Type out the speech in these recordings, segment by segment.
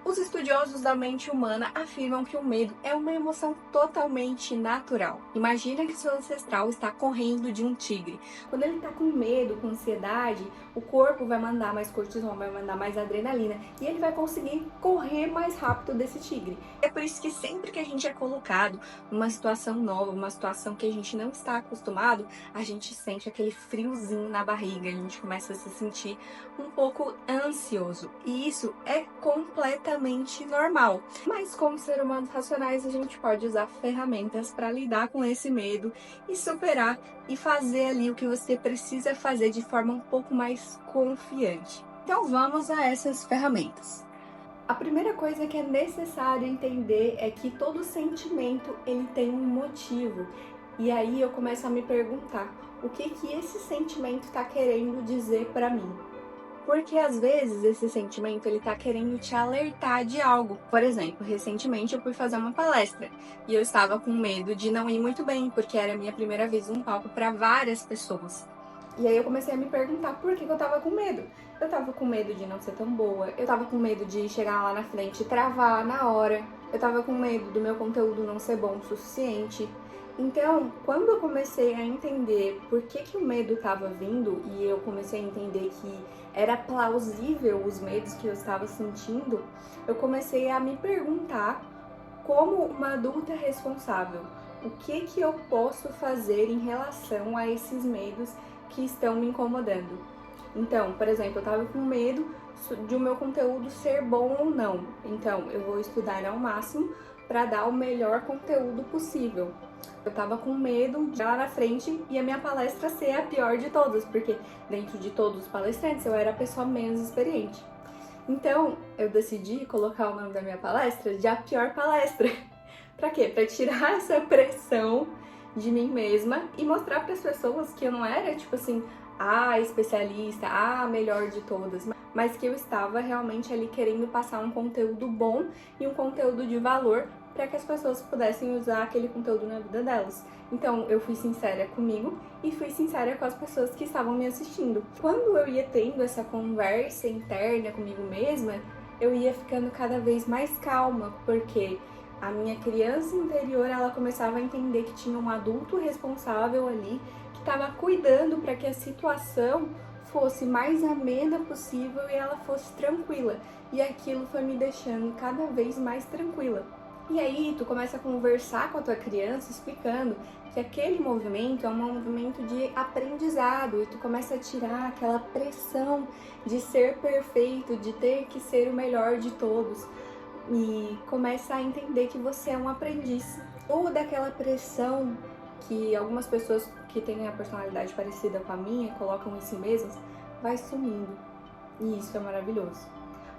Os estudiosos da mente humana afirmam que o medo é uma emoção totalmente natural. Imagina que seu ancestral está correndo de um tigre. Quando ele está com medo, com ansiedade, o corpo vai mandar mais cortisol, vai mandar mais adrenalina e ele vai conseguir correr mais rápido desse tigre. É por isso que sempre que a gente é colocado numa situação nova, uma situação que a gente não está acostumado, a gente sente aquele friozinho na barriga, a gente começa a se sentir um pouco ansioso. E isso é completamente normal. Mas como seres humanos racionais, a gente pode usar ferramentas para lidar com esse medo e superar e fazer ali o que você precisa fazer de forma um pouco mais confiante. Então vamos a essas ferramentas. A primeira coisa que é necessário entender é que todo sentimento ele tem um motivo. E aí eu começo a me perguntar, o que esse sentimento está querendo dizer para mim? Porque às vezes esse sentimento ele tá querendo te alertar de algo. Por exemplo, recentemente eu fui fazer uma palestra e eu estava com medo de não ir muito bem, porque era a minha primeira vez num palco para várias pessoas. E aí eu comecei a me perguntar por que eu tava com medo. Eu tava com medo de não ser tão boa, eu tava com medo de chegar lá na frente e travar na hora, eu tava com medo do meu conteúdo não ser bom o suficiente. Então, quando eu comecei a entender por que o medo estava vindo e eu comecei a entender que era plausível os medos que eu estava sentindo, eu comecei a me perguntar, como uma adulta responsável, o que eu posso fazer em relação a esses medos que estão me incomodando. Então, por exemplo, eu estava com medo de o meu conteúdo ser bom ou não. Então, eu vou estudar ao máximo para dar o melhor conteúdo possível. Eu tava com medo de lá na frente e a minha palestra ser a pior de todas, porque dentro de todos os palestrantes eu era a pessoa menos experiente. Então, eu decidi colocar o nome da minha palestra de A Pior Palestra. Pra quê? Pra tirar essa pressão de mim mesma e mostrar para as pessoas que eu não era, tipo assim, a especialista, a melhor de todas, mas que eu estava realmente ali querendo passar um conteúdo bom e um conteúdo de valor para que as pessoas pudessem usar aquele conteúdo na vida delas. Então, eu fui sincera comigo e fui sincera com as pessoas que estavam me assistindo. Quando eu ia tendo essa conversa interna comigo mesma, eu ia ficando cada vez mais calma, porque a minha criança interior, ela começava a entender que tinha um adulto responsável ali, que estava cuidando para que a situação fosse mais amena possível e ela fosse tranquila. E aquilo foi me deixando cada vez mais tranquila. E aí tu começa a conversar com a tua criança explicando que aquele movimento é um movimento de aprendizado e tu começa a tirar aquela pressão de ser perfeito, de ter que ser o melhor de todos e começa a entender que você é um aprendiz. Ou daquela pressão que algumas pessoas que têm a personalidade parecida com a minha colocam em si mesmas, vai sumindo. E isso é maravilhoso.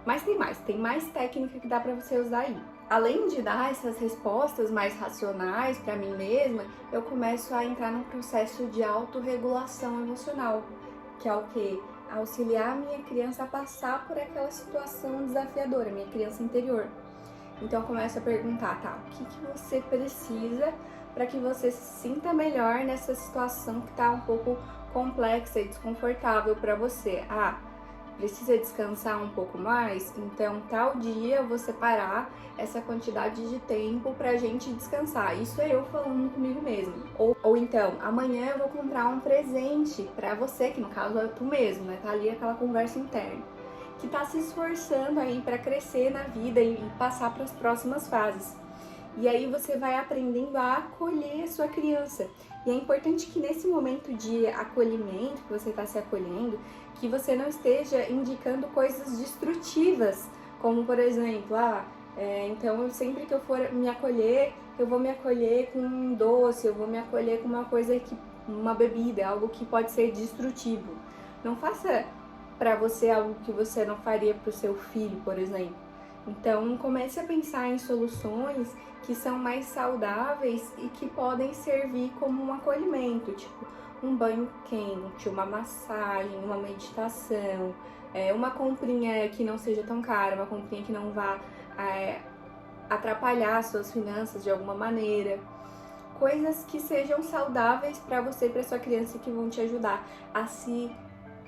Mas tem mais técnica que dá pra você usar aí. Além de dar essas respostas mais racionais para mim mesma, eu começo a entrar num processo de autorregulação emocional, que é o quê? Auxiliar a minha criança a passar por aquela situação desafiadora, minha criança interior. Então eu começo a perguntar, tá, o que você precisa para que você se sinta melhor nessa situação que tá um pouco complexa e desconfortável para você? Precisa descansar um pouco mais? Então, tal dia eu vou separar essa quantidade de tempo pra gente descansar. Isso é eu falando comigo mesmo. Ou então, amanhã eu vou comprar um presente pra você, que no caso é tu mesmo, né? Tá ali aquela conversa interna. Que tá se esforçando aí pra crescer na vida e passar para as próximas fases. E aí você vai aprendendo a acolher a sua criança. E é importante que nesse momento de acolhimento, que você está se acolhendo, que você não esteja indicando coisas destrutivas, como por exemplo, então sempre que eu for me acolher, eu vou me acolher com um doce, eu vou me acolher com uma bebida, algo que pode ser destrutivo. Não faça para você algo que você não faria para o seu filho, por exemplo. Então, comece a pensar em soluções que são mais saudáveis e que podem servir como um acolhimento, tipo um banho quente, uma massagem, uma meditação, uma comprinha que não seja tão cara, uma comprinha que não vá atrapalhar suas finanças de alguma maneira. Coisas que sejam saudáveis para você e para sua criança, que vão te ajudar a se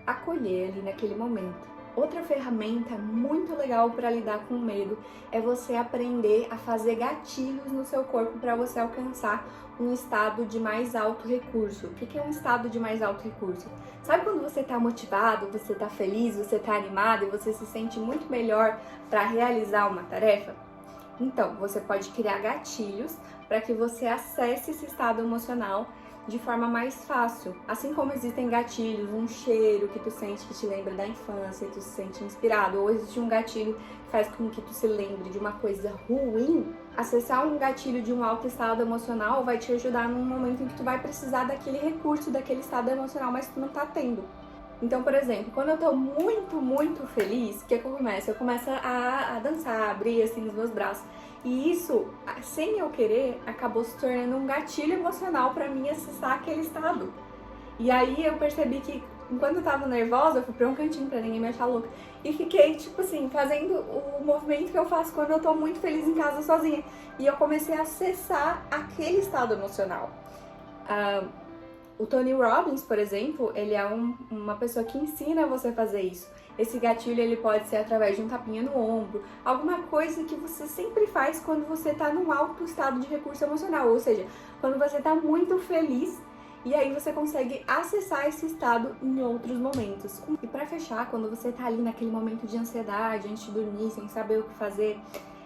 acolher ali naquele momento. Outra ferramenta muito legal para lidar com o medo é você aprender a fazer gatilhos no seu corpo para você alcançar um estado de mais alto recurso. O que é um estado de mais alto recurso? Sabe quando você está motivado, você está feliz, você está animado e você se sente muito melhor para realizar uma tarefa? Então, você pode criar gatilhos para que você acesse esse estado emocional de forma mais fácil. Assim como existem gatilhos, um cheiro que tu sente que te lembra da infância, tu se sente inspirado, ou existe um gatilho que faz com que tu se lembre de uma coisa ruim, acessar um gatilho de um alto estado emocional vai te ajudar num momento em que tu vai precisar daquele recurso, daquele estado emocional, mas tu não tá tendo. Então, por exemplo, quando eu tô muito feliz, o que eu começo? Eu começo a dançar, a abrir assim os meus braços. E isso, sem eu querer, acabou se tornando um gatilho emocional pra mim acessar aquele estado. E aí eu percebi que, enquanto eu tava nervosa, eu fui pra um cantinho pra ninguém me achar louca. E fiquei, tipo assim, fazendo o movimento que eu faço quando eu tô muito feliz em casa sozinha. E eu comecei a acessar aquele estado emocional. O Tony Robbins, por exemplo, ele é uma pessoa que ensina você a fazer isso. Esse gatilho ele pode ser através de um tapinha no ombro, alguma coisa que você sempre faz quando você está num alto estado de recurso emocional, ou seja, quando você está muito feliz e aí você consegue acessar esse estado em outros momentos. E para fechar, quando você está ali naquele momento de ansiedade, antes de dormir, sem saber o que fazer,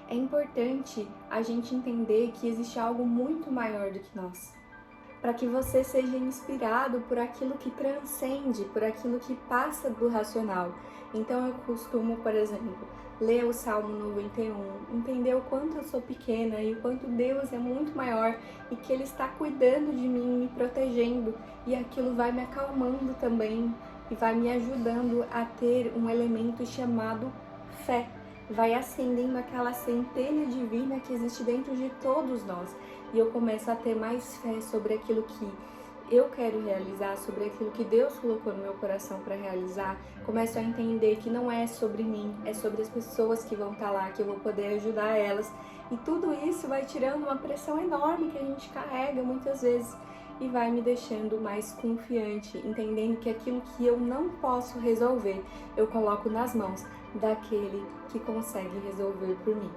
é importante a gente entender que existe algo muito maior do que nós, para que você seja inspirado por aquilo que transcende, por aquilo que passa do racional. Então eu costumo, por exemplo, ler o Salmo 91, entender o quanto eu sou pequena e o quanto Deus é muito maior e que Ele está cuidando de mim, me protegendo, e aquilo vai me acalmando também e vai me ajudando a ter um elemento chamado fé. Vai acendendo aquela centelha divina que existe dentro de todos nós. E eu começo a ter mais fé sobre aquilo que eu quero realizar, sobre aquilo que Deus colocou no meu coração para realizar. Começo a entender que não é sobre mim, é sobre as pessoas que vão estar lá, que eu vou poder ajudar elas. E tudo isso vai tirando uma pressão enorme que a gente carrega muitas vezes e vai me deixando mais confiante, entendendo que aquilo que eu não posso resolver, eu coloco nas mãos daquele que consegue resolver por mim.